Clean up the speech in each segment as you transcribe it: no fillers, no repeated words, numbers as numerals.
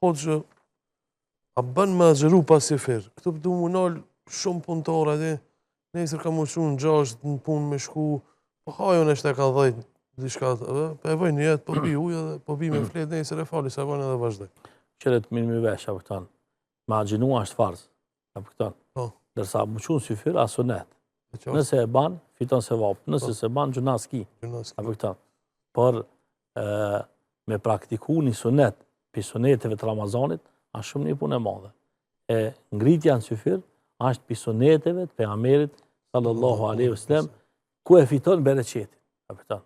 Hoxhë, a bën me agjeru pas sifir? Këtu du më nalë shumë punëtore, ati, nesër ka më shumë në 6 në punë me shku, po hajon e shte ka 10, diçka, e vëj një jetë, po pi ujë dhe po pi me fletë, nesër e fali, se vëjnë edhe vazhdoj. Qëret mirë mi vesh, apo këton, me agjinu është farz, apo këton, dërsa më qunë syfir, a sunet. Nëse e ban, fiton se vapë, nëse se ban, gjuna s'ki, apo këton. Por me praktiku një sunet, për suneteve të Ramazanit, është shumë një punë e madhe. E ngritja në syfir, është për suneteve të pejgamberit sallallahu alaihi wasallam, ku e fiton bereqetin, apo këton.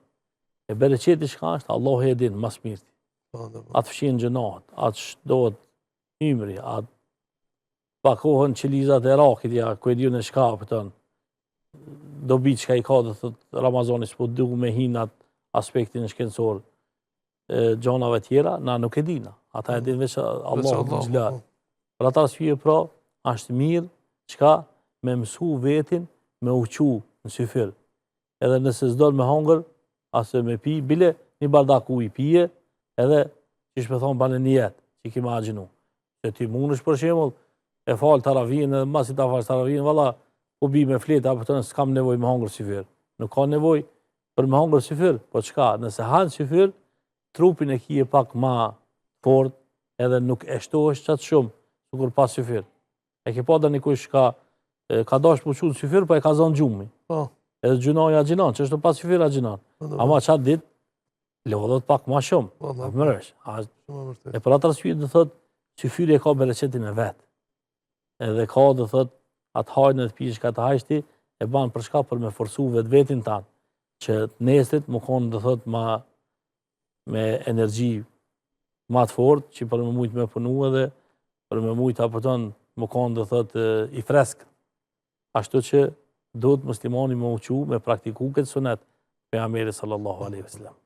E bereqeti çka është, Allahu e din mas mirti. Atë fshin gjënaat, atë shdohet hymri, atë pakohen qelizat e Irakit, ja, ku e diu në shka, pëtën, dobi që ka i ka dhe thët Ramazani, s'po du me hin atë aspektin shkencor, gjonave tjera, na nuk e dina. Ata e din veç Allahu të gjlar. Për ata s'fije pra, është mirë, qka me mësu vetin, me uqu në syfir. Edhe nëse s'don me hangër, asë me pi, bile një bardak uj pije, edhe që shpe thonë banë një jetë, që ki ma agjinu. Që ti mund është për shemull, e falë taravijin, edhe masi ta falë taravijin, valla, po bi me fletë, apo të nësë kam nevoj me hangër syfir. Nuk ka nevoj për me hangër syfir, po qka, nëse hanë syfir, trupin e kije pak ma fort, edhe nuk e shtohesh qatë shumë, sukur pas syfir. E ke pa dhe një kush ka dash për qunë syfir, po e ka zonë gjumi. Edhe gjunoj agjinan, që është pas syfir agjinan. Ama qatë dit, lodhët pak ma shumë. Mërësh. E për atë arsye dhe thot, syfiri e ka bereqetin e vetë. Edhe ka dhe thot, atë hajnë dhe pishë ka të hajshti, e banë për shka për me forsu vetë vetin tanë, që nesrit më konë dhe thot me energji ma të fort, që për me mujtë me punu edhe, për me mujtë apëton më konë dhe thot i freskë. Ashtu që do të muslimani më uqu me praktiku këtë sunet pejgamberi sallallahu alaihi wasallam.